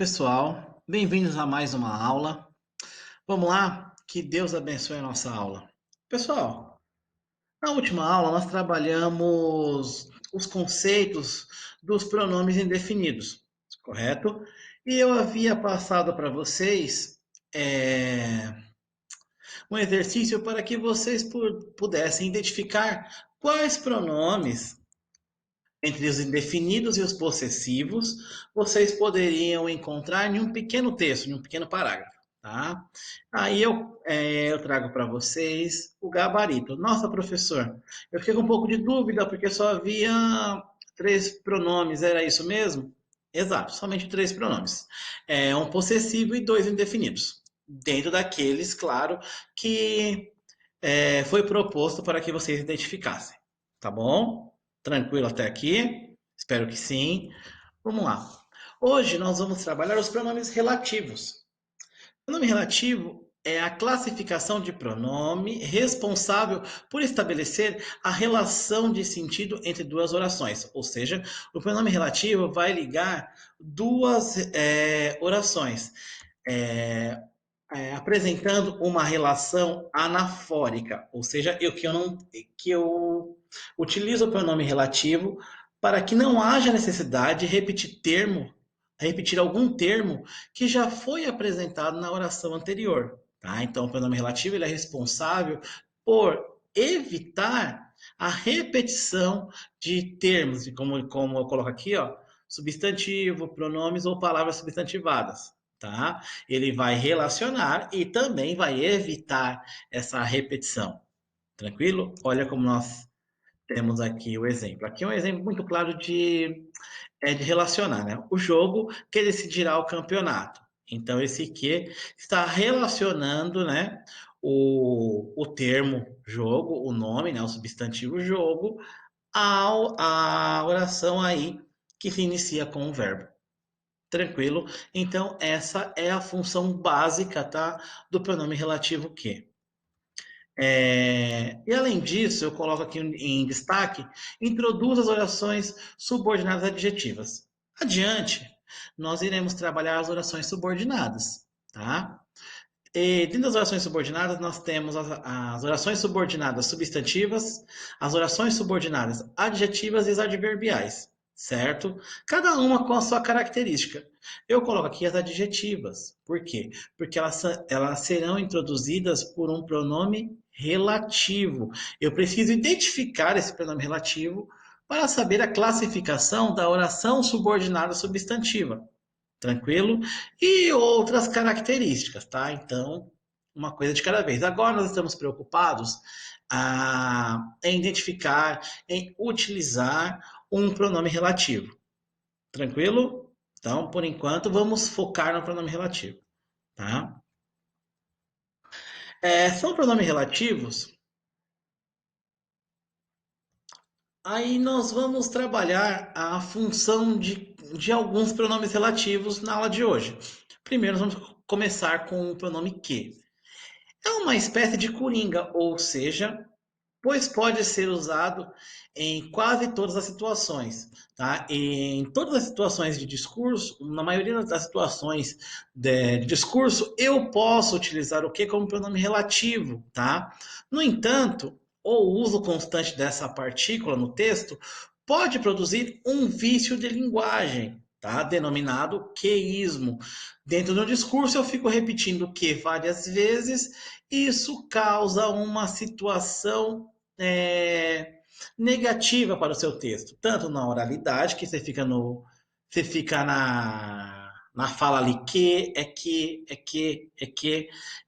Pessoal, bem-vindos a mais uma aula. Vamos lá? Que Deus abençoe a nossa aula. Pessoal, na última aula nós trabalhamos os conceitos dos pronomes indefinidos, correto? E eu havia passado para vocês é, um exercício para que vocês pudessem identificar quais pronomes entre os indefinidos e os possessivos, vocês poderiam encontrar em um pequeno texto, em um pequeno parágrafo, tá? Aí eu trago para vocês o gabarito. Nossa, professor, eu fiquei com um pouco de dúvida porque só havia três pronomes, era isso mesmo? Exato, somente três pronomes. Um possessivo e dois indefinidos. Dentro daqueles, claro, que foi proposto para que vocês identificassem. Tá bom? Tranquilo até aqui? Espero que sim. Vamos lá. Hoje nós vamos trabalhar os pronomes relativos. Pronome relativo é a classificação de pronome responsável por estabelecer a relação de sentido entre duas orações. Ou seja, o pronome relativo vai ligar duas orações. É, apresentando uma relação anafórica, ou seja, que eu utilizo o pronome relativo para que não haja necessidade de repetir algum termo que já foi apresentado na oração anterior. Tá? Então, o pronome relativo ele é responsável por evitar a repetição de termos, como eu coloco aqui, ó, substantivo, pronomes ou palavras substantivadas. Tá? Ele vai relacionar e também vai evitar essa repetição. Tranquilo? Olha como nós temos aqui o exemplo. Aqui é um exemplo muito claro de relacionar, né? O jogo que decidirá o campeonato. Então, esse que está relacionando, né, o termo jogo, o nome, né, o substantivo jogo, à oração aí que se inicia com o verbo. Tranquilo? Então, essa é a função básica, tá? Do pronome relativo que. E além disso, eu coloco aqui em destaque, introduz as orações subordinadas adjetivas. Adiante, nós iremos trabalhar as orações subordinadas, tá? E dentro das orações subordinadas, nós temos as orações subordinadas substantivas, as orações subordinadas adjetivas e as adverbiais, certo? Cada uma com a sua característica. Eu coloco aqui as adjetivas. Por quê? Porque elas serão introduzidas por um pronome relativo. Eu preciso identificar esse pronome relativo para saber a classificação da oração subordinada substantiva. Tranquilo? E outras características, tá? Então, uma coisa de cada vez. Agora nós estamos preocupados em identificar, em utilizar um pronome relativo. Tranquilo? Então, por enquanto, vamos focar no pronome relativo, tá? São pronomes relativos. Aí nós vamos trabalhar a função de alguns pronomes relativos na aula de hoje. Primeiro, nós vamos começar com o pronome que. É uma espécie de coringa, ou seja, pois pode ser usado em quase todas as situações, tá? E em todas as situações de discurso, na maioria das situações de discurso, eu posso utilizar o que como pronome relativo, tá? No entanto, o uso constante dessa partícula no texto pode produzir um vício de linguagem, tá? Denominado queísmo. Dentro do discurso, eu fico repetindo que várias vezes, e isso causa uma situação é, negativa para o seu texto, tanto na oralidade, que você fica na fala ali que,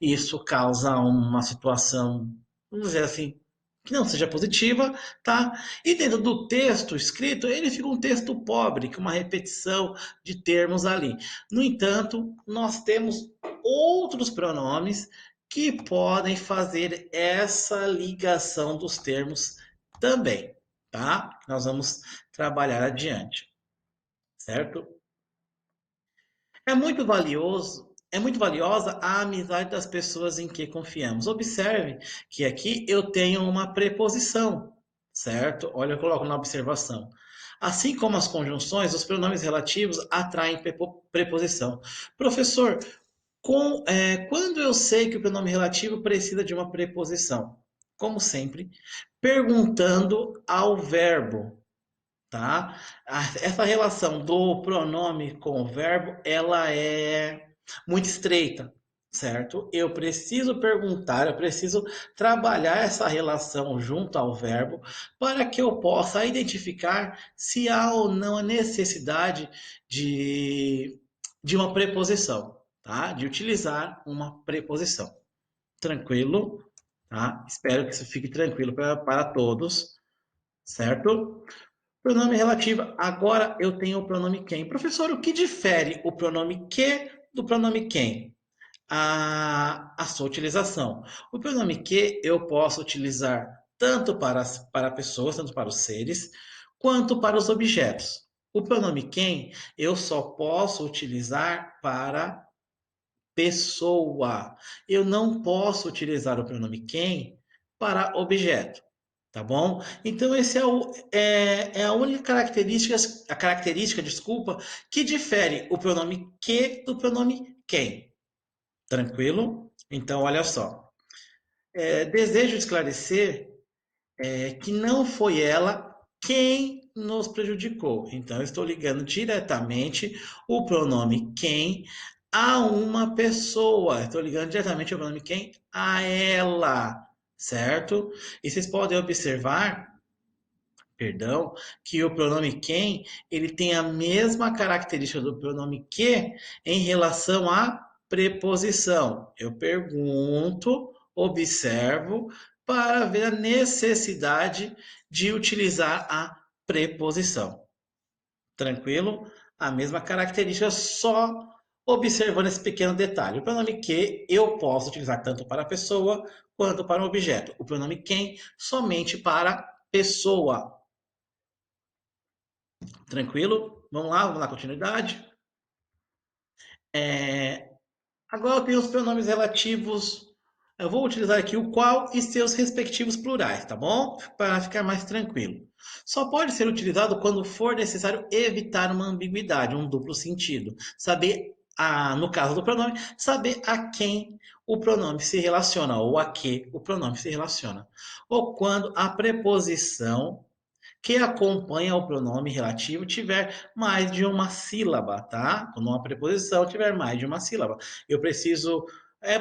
e isso causa uma situação, vamos dizer assim, que não seja positiva, tá? E dentro do texto escrito, ele fica um texto pobre, com uma repetição de termos ali. No entanto, nós temos outros pronomes que podem fazer essa ligação dos termos também, tá? Nós vamos trabalhar adiante, certo? É muito valiosa a amizade das pessoas em que confiamos. Observe que aqui eu tenho uma preposição, certo? Olha, eu coloco na observação. Assim como as conjunções, os pronomes relativos atraem preposição. Professor, quando eu sei que o pronome relativo precisa de uma preposição? Como sempre, perguntando ao verbo, tá? Essa relação do pronome com o verbo, ela é muito estreita, certo? Eu preciso perguntar, eu preciso trabalhar essa relação junto ao verbo para que eu possa identificar se há ou não a necessidade de, de uma preposição, tá? De utilizar uma preposição. Tranquilo? Tá? Espero que isso fique tranquilo para todos, certo? Pronome relativo. Agora eu tenho o pronome quem. Professor, o que difere o pronome que do pronome quem? A sua utilização. O pronome que eu posso utilizar tanto para pessoas, tanto para os seres, quanto para os objetos. O pronome quem eu só posso utilizar para pessoa. Eu não posso utilizar o pronome quem para objeto. Tá bom? Então, esse é a única característica, desculpa, que difere o pronome que do pronome quem. Tranquilo? Então, olha só. Desejo esclarecer que não foi ela quem nos prejudicou. Então, eu estou ligando diretamente o pronome quem a uma pessoa. Estou ligando diretamente o pronome quem a ela, certo? E vocês podem observar, perdão, que o pronome quem, ele tem a mesma característica do pronome que em relação à preposição. Eu pergunto, observo, para ver a necessidade de utilizar a preposição. Tranquilo? A mesma característica, só observando esse pequeno detalhe. O pronome que eu posso utilizar tanto para a pessoa quanto para o objeto. O pronome quem somente para pessoa. Tranquilo? Vamos lá, continuidade. Agora eu tenho os pronomes relativos. Eu vou utilizar aqui o qual e seus respectivos plurais, tá bom? Para ficar mais tranquilo. Só pode ser utilizado quando for necessário evitar uma ambiguidade, um duplo sentido. Saber, no caso do pronome, saber a quem o pronome se relaciona ou a que o pronome se relaciona. Ou quando a preposição que acompanha o pronome relativo tiver mais de uma sílaba, tá? Quando uma preposição tiver mais de uma sílaba. Eu preciso,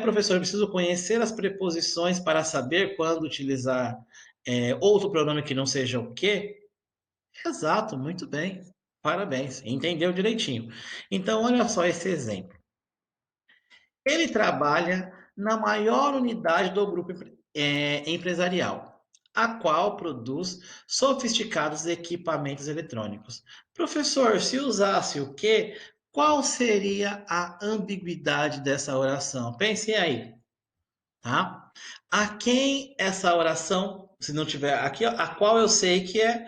professor, eu preciso conhecer as preposições para saber quando utilizar outro pronome que não seja o que? Exato, muito bem. Parabéns, entendeu direitinho. Então, olha só esse exemplo. Ele trabalha na maior unidade do grupo empresarial, a qual produz sofisticados equipamentos eletrônicos. Professor, se usasse o que, qual seria a ambiguidade dessa oração? Pense aí, tá? A quem essa oração, se não tiver aqui, a qual eu sei que é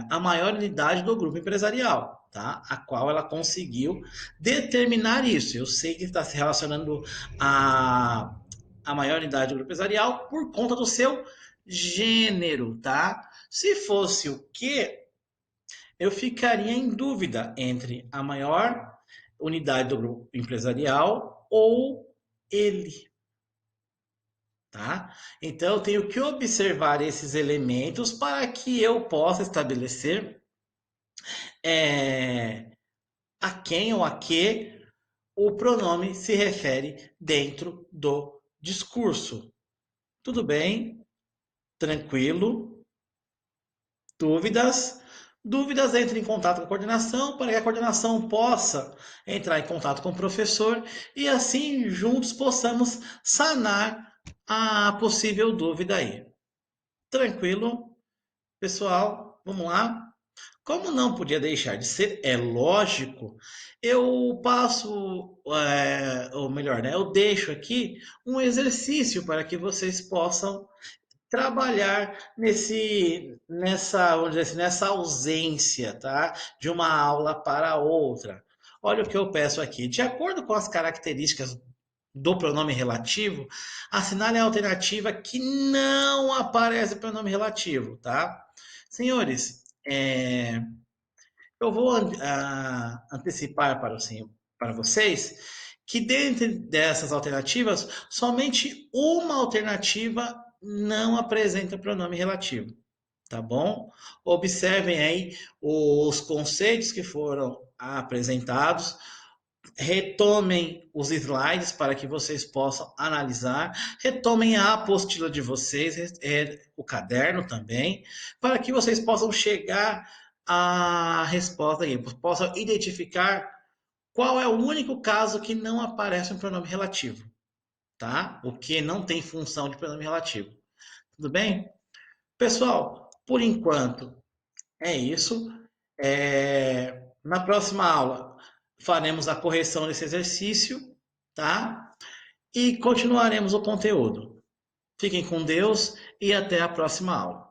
a maior unidade do grupo empresarial, tá? A qual ela conseguiu determinar isso. Eu sei que está se relacionando a maior unidade do grupo empresarial por conta do seu gênero, tá? Se fosse o que, eu ficaria em dúvida entre a maior unidade do grupo empresarial ou ele, tá? Então eu tenho que observar esses elementos para que eu possa estabelecer é, a quem ou a que o pronome se refere dentro do discurso. Tudo bem? Tranquilo? Dúvidas? Dúvidas, entre em contato com a coordenação para que a coordenação possa entrar em contato com o professor e assim juntos possamos sanar a possível dúvida aí. Tranquilo? Pessoal, vamos lá. Como não podia deixar de ser, é lógico, eu passo, ou melhor, né, eu deixo aqui um exercício para que vocês possam trabalhar vamos dizer assim, nessa ausência, tá? De uma aula para outra. Olha o que eu peço aqui. De acordo com as características do pronome relativo, assinale a alternativa que não aparece o pronome relativo, tá? Senhores, Eu vou antecipar para vocês que dentre dessas alternativas, somente uma alternativa não apresenta pronome relativo, tá bom? Observem aí os conceitos que foram apresentados, retomem os slides para que vocês possam analisar, retomem a apostila de vocês, o caderno também, para que vocês possam chegar à resposta aí, possam identificar qual é o único caso que não aparece um pronome relativo, tá? O que não tem função de pronome relativo. Tudo bem? Pessoal, por enquanto é isso. Na próxima aula faremos a correção desse exercício, tá? E continuaremos o conteúdo. Fiquem com Deus e até a próxima aula.